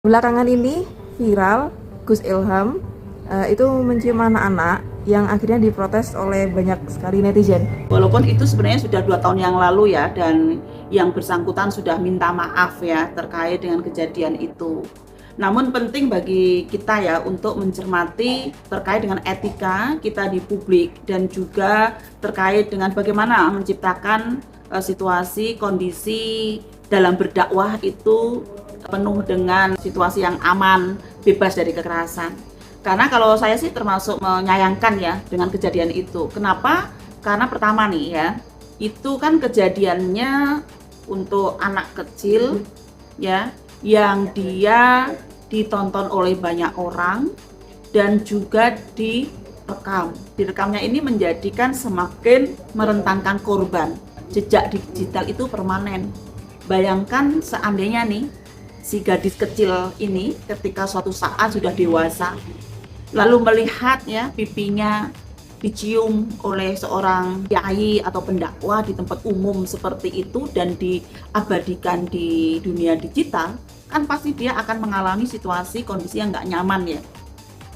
Belakangan ini viral Gus Ilham itu mencium anak-anak yang akhirnya diprotes oleh banyak sekali netizen. Walaupun itu sebenarnya sudah 2 tahun yang lalu ya, dan yang bersangkutan sudah minta maaf ya terkait dengan kejadian itu. Namun penting bagi kita ya untuk mencermati terkait dengan etika kita di publik dan juga terkait dengan bagaimana menciptakan situasi kondisi dalam berdakwah itu penuh dengan situasi yang aman, bebas dari kekerasan. Karena kalau saya sih termasuk menyayangkan ya dengan kejadian itu. Kenapa? Karena pertama nih ya, itu kan kejadiannya untuk anak kecil ya, yang dia ditonton oleh banyak orang dan juga direkam. Direkamnya ini menjadikan semakin merentankan korban. Jejak digital itu permanen. Bayangkan seandainya nih si gadis kecil ini ketika suatu saat sudah dewasa lalu melihat ya pipinya dicium oleh seorang kiai atau pendakwah di tempat umum seperti itu dan diabadikan di dunia digital, kan pasti dia akan mengalami situasi kondisi yang nggak nyaman ya.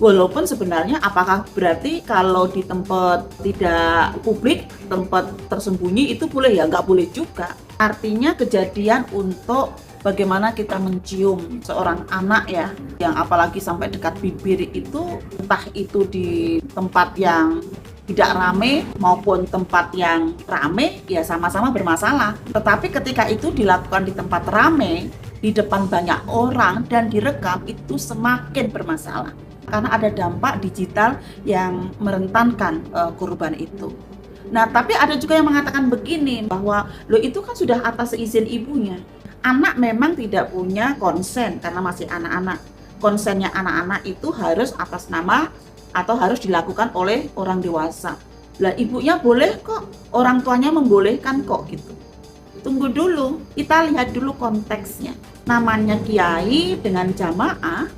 Walaupun sebenarnya apakah berarti kalau di tempat tidak publik, tempat tersembunyi itu boleh ya? Nggak boleh juga. Artinya kejadian untuk bagaimana kita mencium seorang anak ya, yang apalagi sampai dekat bibir itu, entah itu di tempat yang tidak rame maupun tempat yang rame, ya sama-sama bermasalah. Tetapi ketika itu dilakukan di tempat rame, di depan banyak orang dan direkam, itu semakin bermasalah. Karena ada dampak digital yang merentankan korban itu. Nah, tapi ada juga yang mengatakan begini, bahwa lo itu kan sudah atas izin ibunya. Anak memang tidak punya konsen karena masih anak-anak. Konsennya anak-anak itu harus atas nama atau harus dilakukan oleh orang dewasa. Lah ibunya boleh kok, orang tuanya membolehkan kok gitu. Tunggu dulu, kita lihat dulu konteksnya. Namanya kiai dengan jamaah,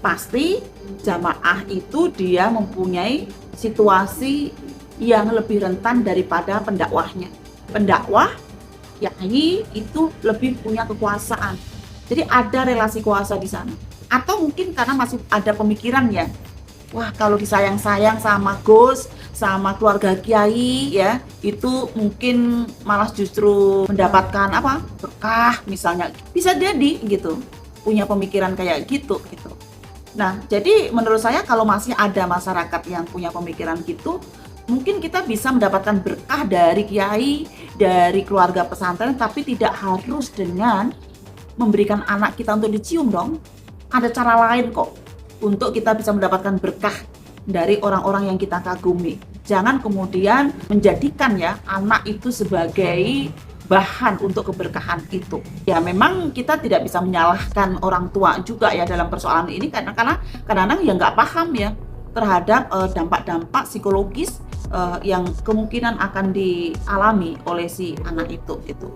pasti jamaah itu dia mempunyai situasi yang lebih rentan daripada pendakwahnya. Pendakwah kiai itu lebih punya kekuasaan. Jadi ada relasi kuasa di sana. Atau mungkin karena masih ada pemikiran ya, wah kalau disayang-sayang sama Gus, sama keluarga kiai ya, itu mungkin malah justru mendapatkan berkah misalnya. Bisa jadi gitu, punya pemikiran kayak gitu. Nah, jadi menurut saya kalau masih ada masyarakat yang punya pemikiran gitu, mungkin kita bisa mendapatkan berkah dari kiai, dari keluarga pesantren, tapi tidak harus dengan memberikan anak kita untuk dicium dong. Ada cara lain kok untuk kita bisa mendapatkan berkah dari orang-orang yang kita kagumi. Jangan kemudian menjadikan ya anak itu sebagai bahan untuk keberkahan itu. Ya memang kita tidak bisa menyalahkan orang tua juga ya dalam persoalan ini, karena kadang-kadang ya nggak paham ya terhadap dampak-dampak psikologis yang kemungkinan akan dialami oleh si anak itu gitu.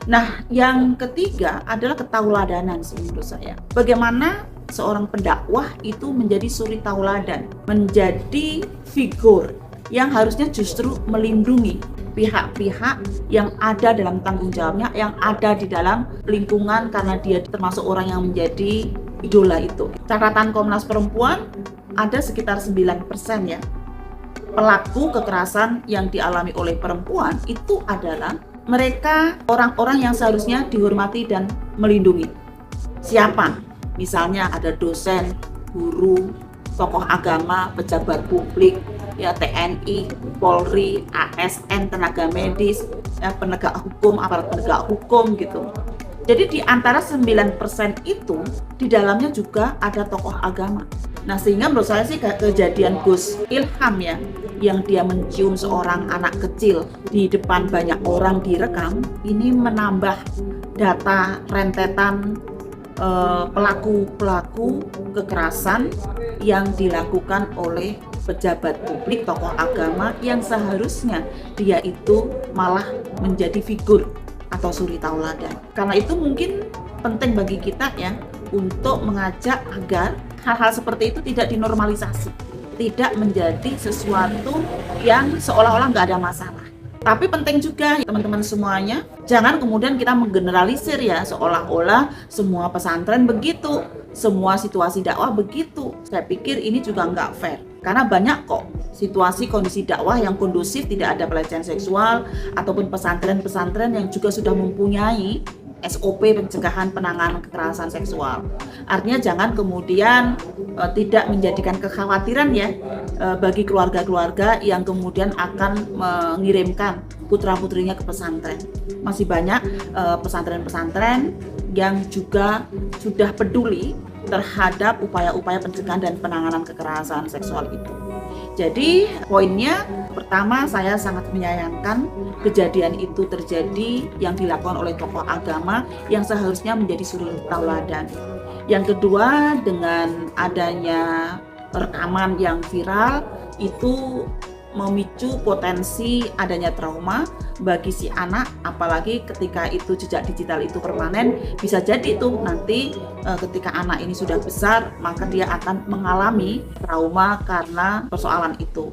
Nah, yang ketiga adalah ketauladanan sih menurut saya. Bagaimana seorang pendakwah itu menjadi suri tauladan, menjadi figur yang harusnya justru melindungi pihak-pihak yang ada dalam tanggung jawabnya, yang ada di dalam lingkungan karena dia termasuk orang yang menjadi idola itu. Catatan Komnas Perempuan ada sekitar 9% ya pelaku kekerasan yang dialami oleh perempuan itu adalah mereka orang-orang yang seharusnya dihormati dan melindungi. Siapa? Misalnya ada dosen, guru, tokoh agama, pejabat publik, ya TNI, Polri, ASN, tenaga medis, ya penegak hukum, aparat penegak hukum gitu. Jadi di antara 9% itu di dalamnya juga ada tokoh agama. Nah, sehingga menurut saya sih kejadian Gus Ilham ya, yang dia mencium seorang anak kecil di depan banyak orang direkam, ini menambah data rentetan pelaku-pelaku kekerasan yang dilakukan oleh pejabat publik, tokoh agama yang seharusnya dia itu malah menjadi figur atau suri tauladan. Karena itu mungkin penting bagi kita ya untuk mengajak agar hal-hal seperti itu tidak dinormalisasi, tidak menjadi sesuatu yang seolah-olah nggak ada masalah. Tapi penting juga teman-teman semuanya, jangan kemudian kita menggeneralisir ya seolah-olah semua pesantren begitu. semua situasi dakwah begitu. Saya pikir ini juga nggak fair. Karena banyak kok situasi kondisi dakwah yang kondusif, tidak ada pelecehan seksual, ataupun pesantren-pesantren yang juga sudah mempunyai SOP pencegahan penanganan kekerasan seksual. Artinya jangan kemudian tidak menjadikan kekhawatiran ya bagi keluarga-keluarga yang kemudian akan mengirimkan putra-putrinya ke pesantren. Masih banyak pesantren-pesantren yang juga sudah peduli terhadap upaya-upaya pencegahan dan penanganan kekerasan seksual itu. Jadi poinnya, pertama saya sangat menyayangkan kejadian itu terjadi yang dilakukan oleh tokoh agama yang seharusnya menjadi suri tauladan. Yang kedua, dengan adanya rekaman yang viral itu memicu potensi adanya trauma bagi si anak, apalagi ketika itu jejak digital itu permanen, bisa jadi itu nanti ketika anak ini sudah besar maka dia akan mengalami trauma karena persoalan itu.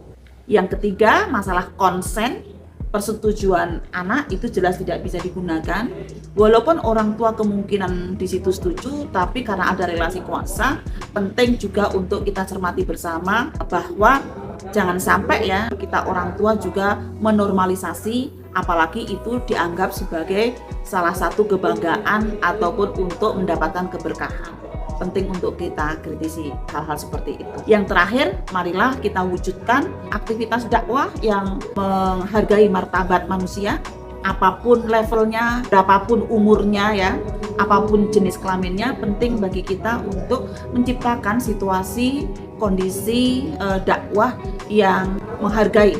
Yang ketiga, masalah konsen, persetujuan anak itu jelas tidak bisa digunakan. Walaupun orang tua kemungkinan di situ setuju, tapi karena ada relasi kuasa, penting juga untuk kita cermati bersama bahwa jangan sampai ya kita orang tua juga menormalisasi, apalagi itu dianggap sebagai salah satu kebanggaan ataupun untuk mendapatkan keberkahan. Penting untuk kita kritisi hal-hal seperti itu. Yang terakhir, marilah kita wujudkan aktivitas dakwah yang menghargai martabat manusia, apapun levelnya, berapapun umurnya ya, apapun jenis kelaminnya. Penting bagi kita untuk menciptakan situasi, kondisi dakwah yang menghargai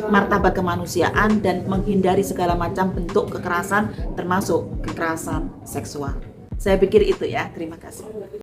martabat kemanusiaan dan menghindari segala macam bentuk kekerasan termasuk kekerasan seksual. Saya pikir itu ya, terima kasih.